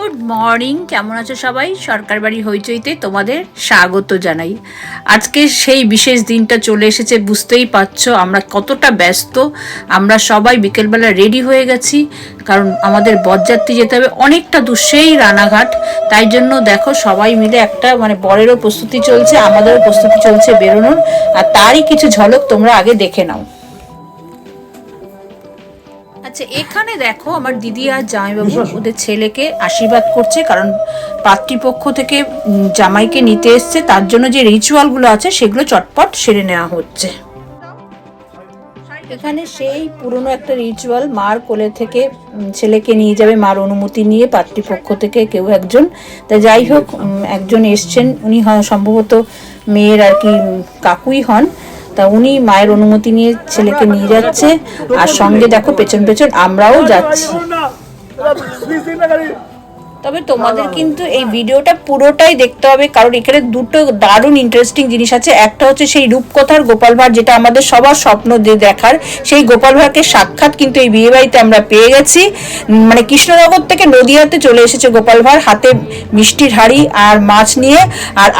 Good morning, কেমন আছো সবাই? সরকার বাড়ি হইচইতে তোমাদের স্বাগত জানাই। আজকে সেই বিশেষ দিনটা চলে এসেছে, বুঝতেই পারছো আমরা কতটা ব্যস্ত। আমরা সবাই বিকেলবেলা রেডি হয়ে গেছি, কারণ আমাদের বরযাত্রী যেতে হবে অনেকটা দূর, সেই রানাঘাট। তাই জন্য দেখো সবাই মিলে একটা বরেরও প্রস্তুতি চলছে, আমাদেরও প্রস্তুতি চলছে বেরোনোর। আর তারই কিছু ঝলক তোমরা আগে দেখে নাও। আচ্ছা, এখানে দেখো আমার দিদি আর জামাইবাবু ওদের ছেলেকে আশীর্বাদ করছে, কারণ পাত্রীপক্ষ থেকে জামাইকে নিতে এসছে, তার জন্য যে রিচুয়ালগুলো আছে সেগুলো চটপট সেরে নেওয়া হচ্ছে। এখানে সেই পুরনো একটা রিচুয়াল, মার কোলে থেকে ছেলেকে নিয়ে যাবে মার অনুমতি নিয়ে পাত্রীপক্ষ থেকে কেউ একজন। তা যাই হোক, একজন এসছেন, উনি সম্ভবত মেয়ের আর কি কাকুই হন। তা উনি মায়ের অনুমতি নিয়ে ছেলেকে নিয়ে যাচ্ছে, আর সঙ্গে দেখো পেছন পেছন আমরাও যাচ্ছি। তবে তোমাদের কিন্তু এই ভিডিওটা পুরোটাই দেখতে হবে, কারণ এখানে দুটো দারুণ ইন্টারেস্টিং জিনিস আছে। একটা হচ্ছে সেই রূপকথার গোপাল ভাঁড়, যেটা আমাদের সবার স্বপ্ন দেখার, সেই গোপাল ভাঁড়কে সাক্ষাৎ কিন্তু এই বিয়ে বাড়িতে আমরা পেয়ে গেছি। কৃষ্ণনগর থেকে নদিয়াতে চলে এসেছে গোপাল ভাঁড়, হাতে মিষ্টির হাঁড়ি আর মাছ নিয়ে।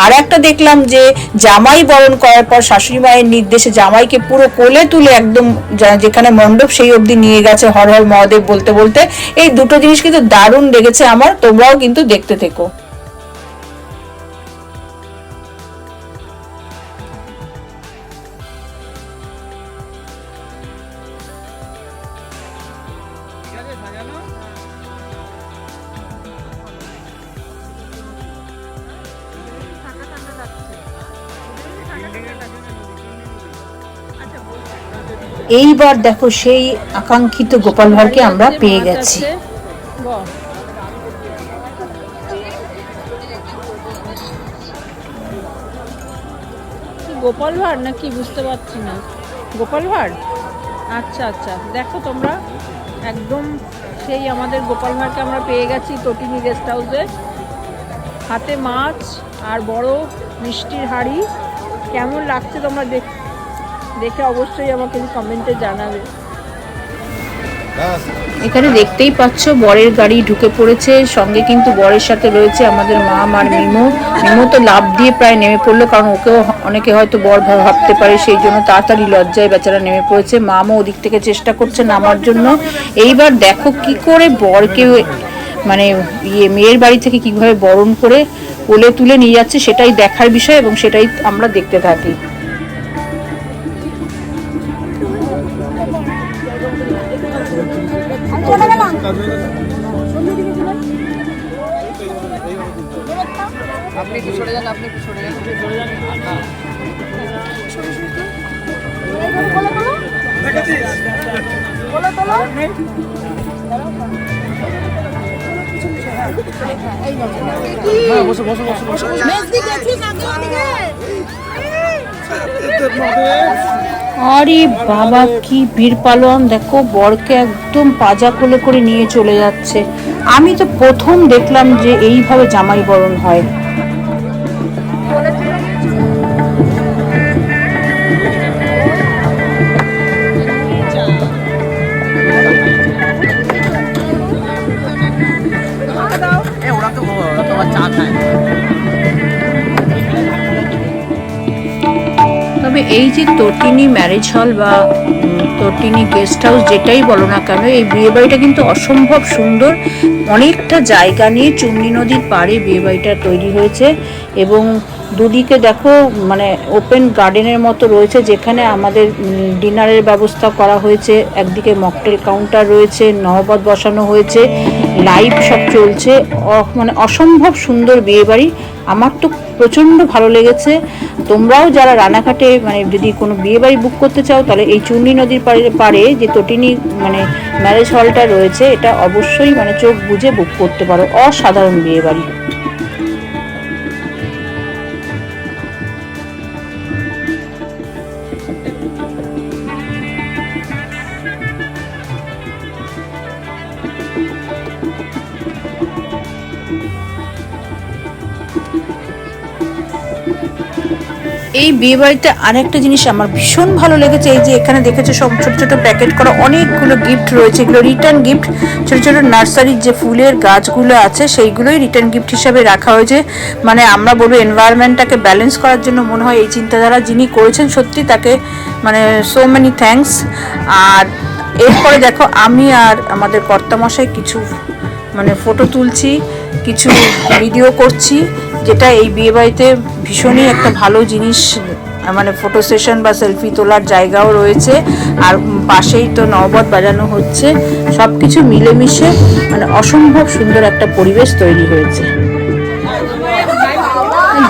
আর একটা দেখলাম যে জামাই বরণ করার পর শাশুড়ি মায়ের নির্দেশে জামাইকে পুরো কোলে তুলে একদম যেখানে মণ্ডপ সেই অবধি নিয়ে গেছে হর হর মহাদেব বলতে বলতে। এই দুটো জিনিস কিন্তু দারুণ লেগেছে আমার, তোমরাও কিন্তু দেখতে থেকো। এইবার দেখো সেই আকাঙ্ক্ষিত গোপাল ভাঁড়কে আমরা পেয়ে গেছি। গোপাল ভাঁড় নাকি বুঝতে পারছি না। গোপাল ভাঁড়, আচ্ছা আচ্ছা, দেখো তোমরা একদম সেই আমাদের গোপাল ভাঁড়কে আমরা পেয়ে গেছি তটিনী গেস্ট হাউসে। হাতে মাছ আর বড় মিষ্টির হাঁড়ি। কেমন লাগছে তোমরা দেখে অবশ্যই আমাকে কমেন্টে জানাবে। এখানে দেখতেই পাচ্ছ বরের গাড়ি ঢুকে পড়েছে, সঙ্গে কিন্তু বরের সাথে রয়েছে আমাদের মাম আর মিমো। মিমো তো লাফ দিয়ে প্রায় নেমে পড়লো, কারণ ওকেও অনেকে হয়তো বর ভাবতে পারে, সেই জন্য তাড়াতাড়ি লজ্জায় বেচারা নেমে পড়েছে। মামও ওদিক থেকে চেষ্টা করছে নামার জন্য। এইবার দেখো কি করে বরকে মেয়ের বাড়ি থেকে কিভাবে বরণ করে কোলে তুলে নিয়ে যাচ্ছে, সেটাই দেখার বিষয় এবং সেটাই আমরা দেখতে থাকি। আপনি কি সরে যান, আপনি কি সরে যান, সরে যান। বসো বসো বসো বসো। আরে বাবা, কি ভিড় পালোয়ান দেখো, বরকে একদম পাজা কোলে করে নিয়ে চলে যাচ্ছে। আমি তো প্রথম দেখলাম যে এইভাবে জামাই বরণ হয়। তবে এই যে তটিনী ম্যারেজ হল বা তটিনী গেস্ট হাউস যেটাই বলো না কেন, এই বিয়ে বাড়িটা কিন্তু অসম্ভব সুন্দর। অনেকটা জায়গা নিয়ে চুমনি নদীর পাড়ে বিয়ে বাড়িটা তৈরি হয়েছে, এবং দুদিকে দেখো ওপেন গার্ডেনের মতো রয়েছে, যেখানে আমাদের ডিনারের ব্যবস্থা করা হয়েছে। একদিকে মকটেল কাউন্টার রয়েছে, নহবত বসানো হয়েছে, লাইভ সব চলছে। অসম্ভব সুন্দর বিয়ে বাড়ি, আমার তো প্রচণ্ড ভালো লেগেছে। তোমরাও যারা রানাঘাটে যদি কোনো বিয়ে বাড়ি বুক করতে চাও, তাহলে এই চুমনি নদীর পাড়ে যে তটিনী ম্যারেজ হলটা রয়েছে, এটা অবশ্যই চোখ বুজে বুক করতে পারো। অসাধারণ বিয়ে বাড়ি। এই বিয়ে বাড়িতে আরেকটা জিনিস আমার ভীষণ ভালো লেগেছে, এই যে এখানে দেখেছো সব ছোট ছোট প্যাকেট করা অনেকগুলো গিফট রয়েছে, এগুলো রিটার্ন গিফট। ছোট ছোট নার্সারির যে ফুলের গাছগুলো আছে সেইগুলোই রিটার্ন গিফট হিসাবে রাখা হয়েছে। মানে আমরা বলবো এনভায়রনমেন্টটাকে ব্যালেন্স করার জন্য মনে হয় এই চিন্তাধারা যিনি করেছেন, সত্যি তাকে মানে সো মেনি থ্যাঙ্কস। আর এরপরে দেখো আমি আর আমাদের কর্তামশাই কিছু মানে ফটো তুলছি, কিছু ভিডিও করছি, যেটা এই বিয়েবাড়িতে ভীষণই একটা ভালো জিনিস। মানে ফটো সেশন বা সেলফি তোলার জায়গাও রয়েছে, আর পাশেই তো নবদ বাজানো হচ্ছে। সব কিছু মিলেমিশে মানে অসম্ভব সুন্দর একটা পরিবেশ তৈরি হয়েছে।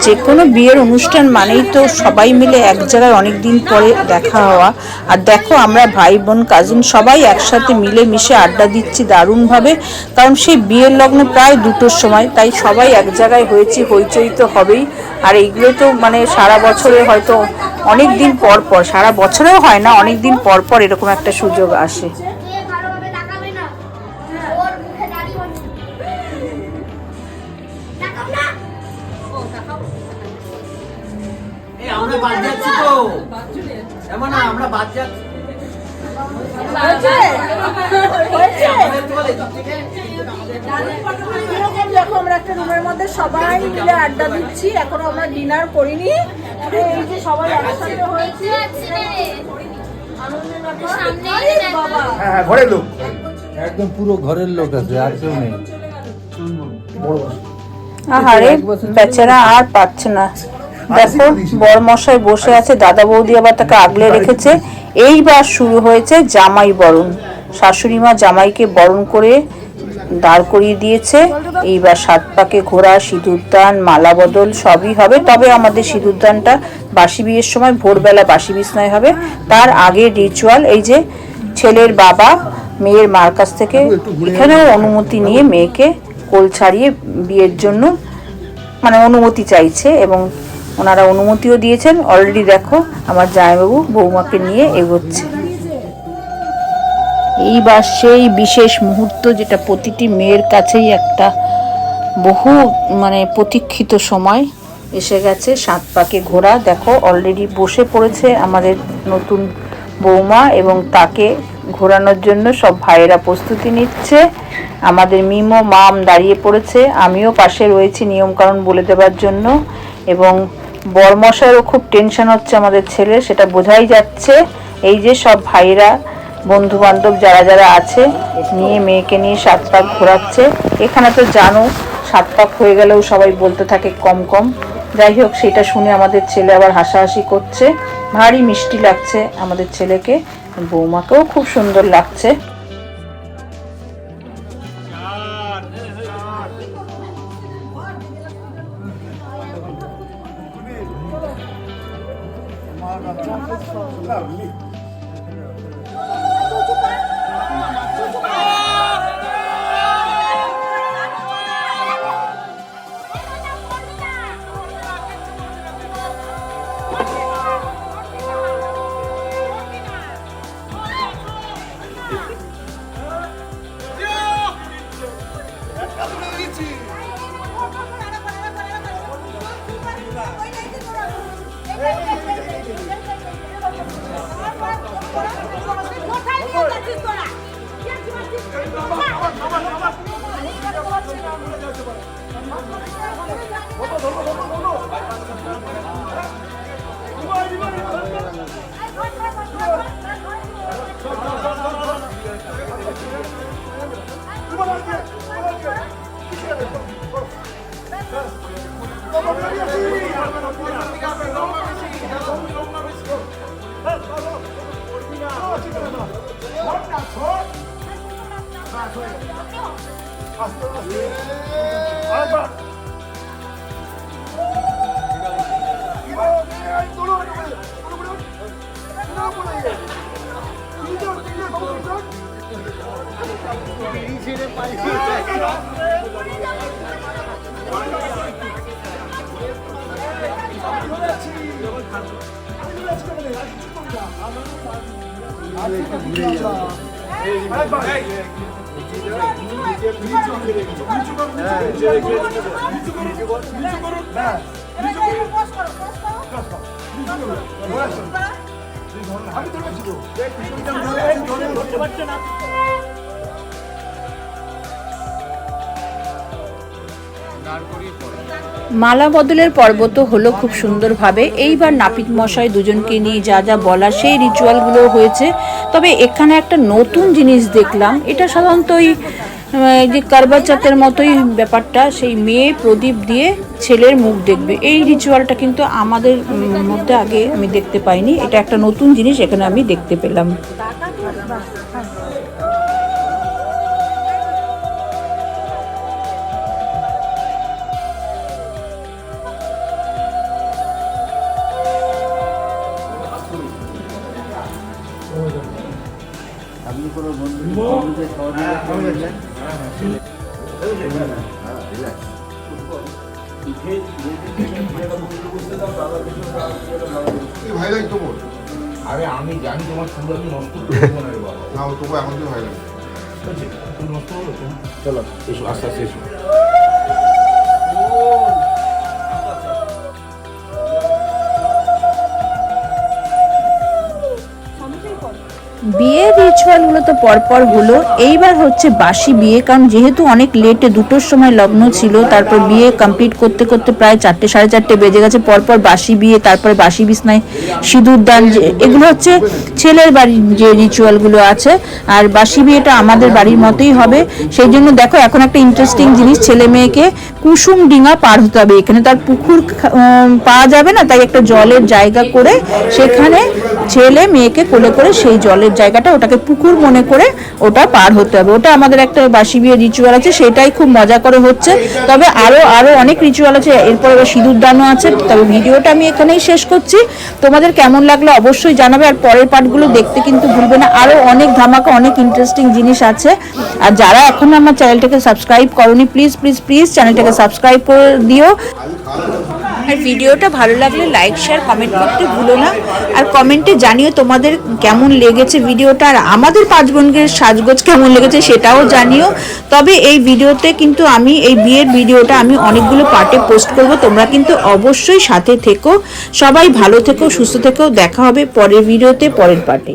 যে কোনো বিয়ের অনুষ্ঠান মানেই তো সবাই মিলে এক জায়গায় অনেক দিন পরে দেখা হওয়া। আর দেখো আমরা ভাই বোন কাজিন সবাই একসাথে মিলে মিশে আড্ডা দিচ্ছি দারুণভাবে, কারণ সেই বিয়ের লগ্ন প্রায় 2টোর সময়, তাই সবাই এক জায়গায় হয়েছি, হইচই তো হবেই। আর এইগুলো তো মানে সারা বছরে হয়তো অনেক দিন পর পর, সারা বছরেও হয় না, অনেক দিন পর পর এরকম একটা সুযোগ আসে। আমরা বাদ যাচ্ছি তো, এমন না আমরা বাদ যাচ্ছি। দেখো আমরা একটা রুমের মধ্যে সবাই মিলে আড্ডা দিচ্ছি, এখনো আমরা ডিনার করিনি। এই যে সবাই একসাথে হয়েছি, হ্যাঁ ঘরের লোক, একদম পুরো ঘরের লোক আছে, আর কেউ নেই। আহারে বেচারা আর পাচ্ছে না। দেখো বরমশাই বসে আছে, দাদা বৌদি আবার তাকে আগলে রেখেছে। এইবার শুরু হয়েছে জামাই বরণ। শাশুড়ি মা জামাইকে বরণ করে দাঁড় করিয়ে দিয়েছে। এইবার 7 পাকে ঘোরা, সিঁদুরদান, মালা বদল সবই হবে। তবে আমাদের সিঁদুরদানটা বাসি বিয়ের সময় ভোরবেলা বাসি বিছনায় হবে। তার আগে রিচুয়াল, এই যে ছেলের বাবা মেয়ের মার কাছ থেকে এখানেও অনুমতি নিয়ে মেয়েকে কোল ছাড়িয়ে বিয়ের জন্য মানে অনুমতি চাইছে, এবং ওনারা অনুমতিও দিয়েছেন। অলরেডি দেখো আমার জামাইবাবু বৌমাকে নিয়ে এগোচ্ছে। এইবার সেই বিশেষ মুহূর্ত, যেটা প্রতিটি মেয়ের কাছেই একটা বহু মানে প্রতীক্ষিত সময় এসে গেছে। 7 পাকে ঘোরা। দেখো অলরেডি বসে পড়েছে আমাদের নতুন বৌমা, এবং তাকে ঘোরানোর জন্য সব ভাইয়েরা প্রস্তুতি নিচ্ছে। আমাদের মিমো মাম দাঁড়িয়ে পড়েছে, আমিও পাশে রয়েছি নিয়মকানুন বলে দেওয়ার জন্য। এবং বরমশাইয়েরও খুব টেনশন হচ্ছে আমাদের ছেলে, সেটা বোঝাই যাচ্ছে। এই যে সব ভাইরা বন্ধু বান্ধব যারা যারা আছে নিয়ে মেয়েকে নিয়ে 7 পাক ঘোরাচ্ছে। এখানে তো জানো 7 পাক হয়ে গেলেও সবাই বলতে থাকে কম কম। যাই হোক, সেটা শুনে আমাদের ছেলে আবার হাসাহাসি করছে। ভারী মিষ্টি লাগছে আমাদের ছেলেকে, বৌমাকেও খুব সুন্দর লাগছে। মালা বদলের পর্ব তো হলো খুব সুন্দরভাবে। এইবার নাপিত মশাই দুজনকে নিয়ে যা যা বলা সেই রিচুয়ালগুলো হয়েছে। তবে এখানে একটা নতুন জিনিস দেখলাম, এটা সাধারণত ওই যে কারবা চৌথের মতোই ব্যাপারটা, সেই মেয়ে প্রদীপ দিয়ে ছেলের মুখ দেখবে, এই রিচুয়ালটা কিন্তু আমাদের মধ্যে আগে আমি দেখতে পাইনি। এটা একটা নতুন জিনিস এখানে আমি দেখতে পেলাম। আপনি কোনো বন্ধুদের ভাইরাই তো বল। আরে আমি জানি তোমার সুন্দর নষ্ট করবো না রে বাবা। না ও তবু এখন তো ভাইরাই। তুই নষ্ট করো তো। চলো এসো, আস্তে আস্তে এসো। বিয়ের রিচুয়ালগুলো তো পরপর হলো, এইবার হচ্ছে বাসি বিয়ে। কারণ যেহেতু অনেক লেটে 2টোর সময় লগ্ন ছিল, তারপর বিয়ে কমপ্লিট করতে করতে প্রায় 4টে সাড়ে 4টে বেজে গেছে। পরপর বাসি বিয়ে, তারপরে বাসি বিছনায় সিঁদুর দান, এগুলো হচ্ছে ছেলের বাড়ির যে রিচুয়ালগুলো আছে। আর বাসি বিয়েটা আমাদের বাড়ির মতোই হবে। সেই জন্য দেখো এখন একটা ইন্টারেস্টিং জিনিস, ছেলে মেয়েকে কুসুম ডিঙা পার হতে হবে। এখানে তার পুকুর পাওয়া যাবে না, তাই একটা জলের জায়গা করে সেখানে ছেলে মেয়েকে কোলে করে সেই জলের জায়গাটা, ওটাকে পুকুর মনে করে ওটা পার হতে হবে। ওটা আমাদের একটা বাসি বিয়ে রিচুয়াল আছে, সেটাই খুব মজা করে হচ্ছে। তবে আরো অনেক রিচুয়াল আছে, এরপরে সিঁদুর দানও আছে। তবে ভিডিওটা আমি এখানেই শেষ করছি। তোমাদের কেমন লাগলো অবশ্যই জানাবে, আর পরের পার্টগুলো দেখতে কিন্তু ভুলবে না। আরো অনেক ধামাকা, অনেক ইন্টারেস্টিং জিনিস আছে। আর যারা এখনো আমার চ্যানেলটাকে সাবস্ক্রাইব করোনি, প্লিজ প্লিজ প্লিজ চ্যানেলটাকে সাবস্ক্রাইব করে দিও। আর ভিডিওটা ভালো লাগলে লাইক শেয়ার কমেন্ট করতে ভুলো না। আর কমেন্টে জানিও তোমাদের কেমন লেগেছে ভিডিওটা, আর আমাদের 5 বোনকে সাজগোজ কেমন লেগেছে সেটাও জানিও। তবে এই ভিডিওতে কিন্তু আমি এই বিয়ের ভিডিওটা আমি অনেকগুলো পার্টে পোস্ট করব, তোমরা কিন্তু অবশ্যই সাথে থেকো। সবাই ভালো থেকো, সুস্থ থেকো। দেখা হবে পরের ভিডিওতে, পরের পার্টে।